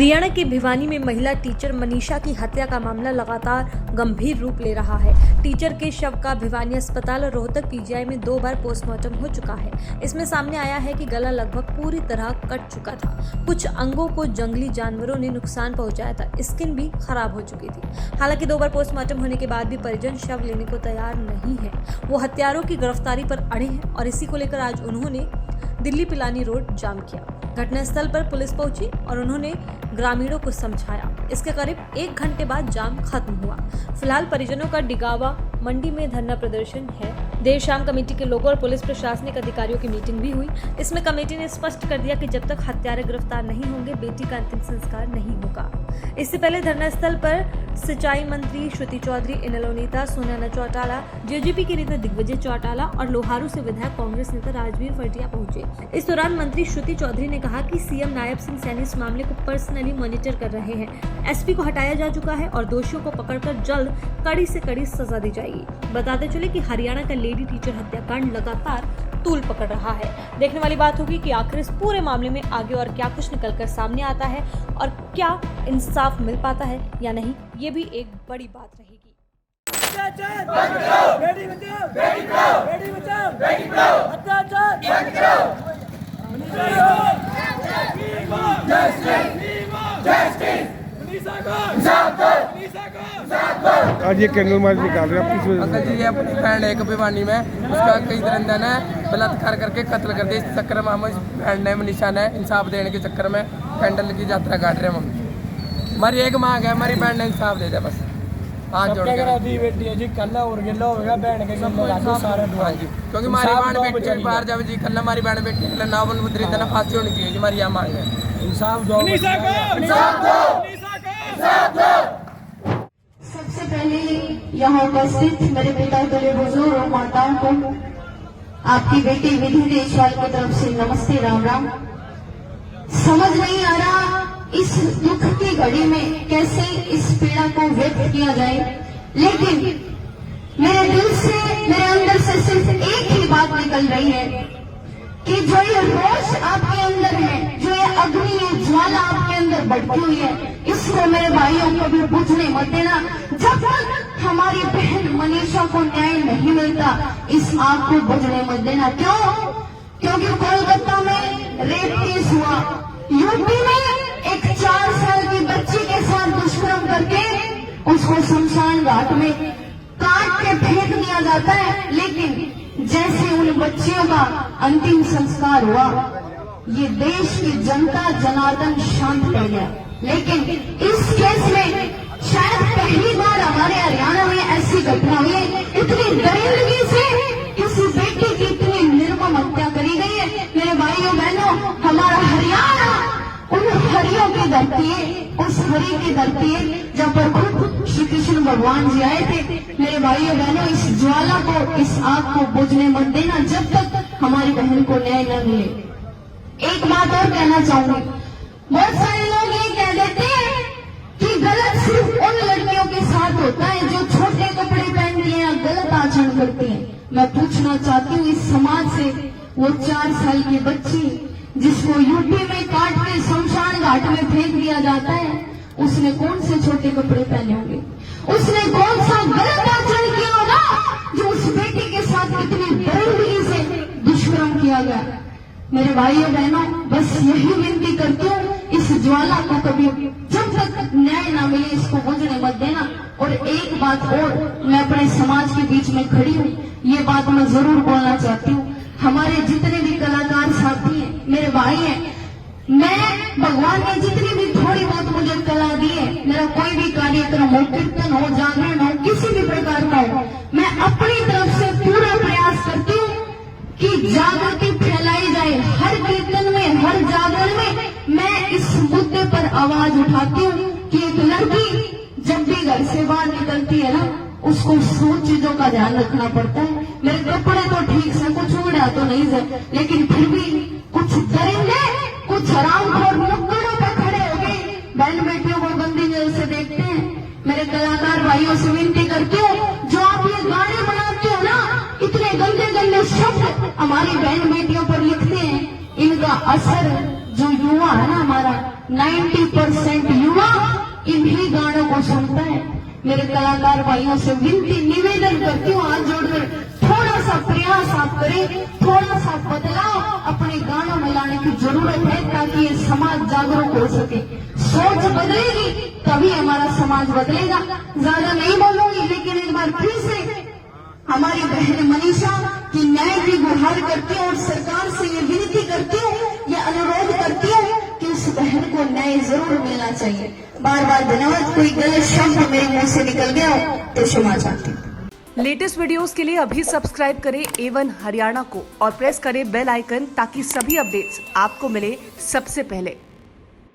हरियाणा के भिवानी में महिला टीचर मनीषा की हत्या का मामला लगातार गंभीर रूप ले रहा है। टीचर के शव का भिवानी अस्पताल और रोहतक पीजीआई में 2 बार पोस्टमार्टम हो चुका है। इसमें सामने आया है कि गला लगभग पूरी तरह कट चुका था। कुछ अंगों को जंगली जानवरों ने नुकसान पहुंचाया था। स्किन भी खराब हो चुकी थी। हालांकि 2 बार पोस्टमार्टम होने के बाद भी परिजन शव लेने को तैयार नहीं है। वो हत्यारों की गिरफ्तारी पर अड़े हैं और इसी को लेकर आज उन्होंने दिल्ली पिलानी रोड जाम किया। घटनास्थल पर पुलिस पहुंची और उन्होंने ग्रामीणों को समझाया। इसके करीब 1 घंटे बाद जाम खत्म हुआ। फिलहाल परिजनों का डिगावा मंडी में धरना प्रदर्शन है। देर शाम कमेटी के लोगों और पुलिस प्रशासनिक अधिकारियों की मीटिंग भी हुई। इसमें कमेटी ने स्पष्ट कर दिया कि जब तक हत्यारे गिरफ्तार नहीं होंगे बेटी का अंतिम संस्कार नहीं होगा। इससे पहले धरना स्थल पर सिंचाई मंत्री श्रुति चौधरी, इनेलो नेता सोनिया चौटाला, जेजेपी के नेता दिग्विजय चौटाला और लोहारू से विधायक कांग्रेस नेता राजवीर फटिया पहुंचे। इस दौरान मंत्री श्रुति चौधरी ने कहा कि सीएम नायब सिंह सैनी इस मामले को पर्सनली मॉनिटर कर रहे हैं। एसपी को हटाया जा चुका है और दोषियों को पकड़कर जल्द कड़ी से कड़ी सजा दी जाएगी। बताते चले कि हरियाणा का लेडी टीचर हत्याकांड लगातार तूल पकड़ रहा है। देखने वाली बात होगी कि आखिर इस पूरे मामले में आगे और क्या कुछ निकलकर सामने आता है और क्या इंसाफ मिल पाता है या नहीं, ये भी एक बड़ी बात रहेगी। आज ये कैंडल मार्च निकाल रहे हैं किस वजह से? अंकल जी, ये अपनी बहन है भिवानी में, उसका कई दरिंदा ने बलात्कार करके कत्ल कर दिया। इस चक्कर में हम इस बहन ने मनीषा ने इंसाफ देने के चक्कर में कैंडल की यात्रा काट रहे हैं। हम हमारी एक मांग है, हमारी बहन ने इंसाफ दे दे बस। हाथ जोड़ के बेटी है जी, कल और गिल्ला होगा बहन के सारे। हाँ जी, क्योंकि हमारी बहन बेटी बाहर जावे जी, कल हमारी बहन बेटी के नावल मुद्रित ना फांसी होनी चाहिए जी। हमारी यह मांग है, इंसाफ दो। सबसे पहले यहाँ उपस्थित मेरे पिता तुल्य बुजुर्ग और माताओं को आपकी बेटी विधि देशवाल की तरफ से नमस्ते, राम राम। समझ नहीं आ रहा इस दुख की घड़ी में कैसे इस पीड़ा को व्यक्त किया जाए, लेकिन मेरे दिल से, मेरे अंदर से सिर्फ एक ही बात निकल रही है कि जो ये रोष आपके अंदर है, जो ये अग्नि, ये ज्वाला आपके अंदर भड़की हुई है, इसको मेरे भाइयों को भी बुझने मत देना। जब तक हमारी बहन मनीषा को न्याय नहीं मिलता, इस आग को बुझने मत देना। क्यों? क्योंकि कोलकाता में रेप केस हुआ, यूपी में एक 4 साल की बच्ची के साथ दुष्कर्म करके उसको शमशान घाट में काट के फेंक दिया जाता है, लेकिन जैसे उन बच्चियों का अंतिम संस्कार हुआ, ये देश की जनता जनार्दन शांत पड़ गया। लेकिन इस केस में शायद पहली बार हमारे हरियाणा में ऐसी घटना हुई है। इतनी दरिंदगी से किसी बेटी की इतनी निर्मम हत्या करी गई है। मेरे भाइयों बहनों, हमारा हरियाणा उन हरियों की धरती है, उस हरि की धरती है जहाँ पर खुद श्री कृष्ण भगवान जी आए थे। मेरे भाइयों बहनों, इस ज्वाला को, इस आग को बुझने मत देना जब तक हमारी बहन को न्याय न मिले। एक बात और कहना चाहूंगी, बहुत सारे लोग ये कह देते हैं कि गलत सिर्फ उन लड़कियों के साथ होता है जो छोटे कपड़े पहनती हैं या गलत आचरण करती हैं। मैं पूछना चाहती हूँ इस समाज से, वो 4 साल की बच्ची जिसको यूपी में काट के शमशान घाट में फेंक दिया जाता है, उसने कौन से छोटे कपड़े पहने होंगे? उसने कौन सा गलत आचरण किया होगा जो उस बेटी के साथ इतनी दरिंदगी से दुष्कर्म किया गया? मेरे भाइयों बहनों, बस यही विनती करती हूँ, इस ज्वाला को कभी जब तक न्याय ना मिले इसको बुझने मत देना। और एक बात और, मैं अपने समाज के बीच में खड़ी हूँ, ये बात मैं जरूर बोलना चाहती हूँ। हमारे जितने भी कलाकार साथी हैं, मेरे भाई हैं, मैं भगवान ने जितनी भी थोड़ी बहुत मुझे कला दी है, मेरा कोई भी कार्यक्रम हो, कीर्तन हो, जागरण हो, किसी भी प्रकार का हो, मैं अपनी तरफ से पूरा प्रयास करती हूँ कि जागृति फैलाई जाए। हर कीर्तन में, हर जागरण में मैं इस मुद्दे पर आवाज उठाती हूँ कि एक लड़की जब भी घर से बाहर निकलती है ना, उसको 100 चीजों का ध्यान रखना पड़ता है। मेरे कपड़े तो ठीक से, कुछ उड़ा तो नहीं है, लेकिन फिर भी कुछ दरिंदे, कुछ हरामखोर नुक्कड़ों पर खड़े हो गए बहन बेटियों को गंदी नजर से देखते हैं। मेरे कलाकार भाइयों से विनती करती हूँ, जो आप ये गाने बनाते हो ना, इतने गंदे गंदे शब्द हमारी बहन बेटियों पर लिखते हैं, इनका असर जो युवा है ना हमारा, 90% युवा इन्हीं गानों को सुनता है। मेरे कलाकार भाइयों से विनती निवेदन करती हूँ, हाथ जोड़कर थोड़ा सा प्रयास आप करें, थोड़ा सा बदलाव अपने गानों में लाने की जरूरत है ताकि ये समाज जागरूक हो सके। सोच बदलेगी तभी हमारा समाज बदलेगा। ज्यादा नहीं बोलूंगी, लेकिन एक बार फिर से हमारी बहन मनीषा की न्याय की गुहार करती हूँ और सरकार से ये विनती करती हूँ, ये अनुरोध करती हूँ कि उस बहन को न्याय जरूर मिलना चाहिए। बार बार धन्यवाद। कोई गलत शब्द मेरे मुंह से निकल गया हो तो क्षमा चाहती हूँ। लेटेस्ट वीडियोस के लिए अभी सब्सक्राइब करें A1 हरियाणा को और प्रेस करें बेल आइकन ताकि सभी अपडेट्स आपको मिले सबसे पहले।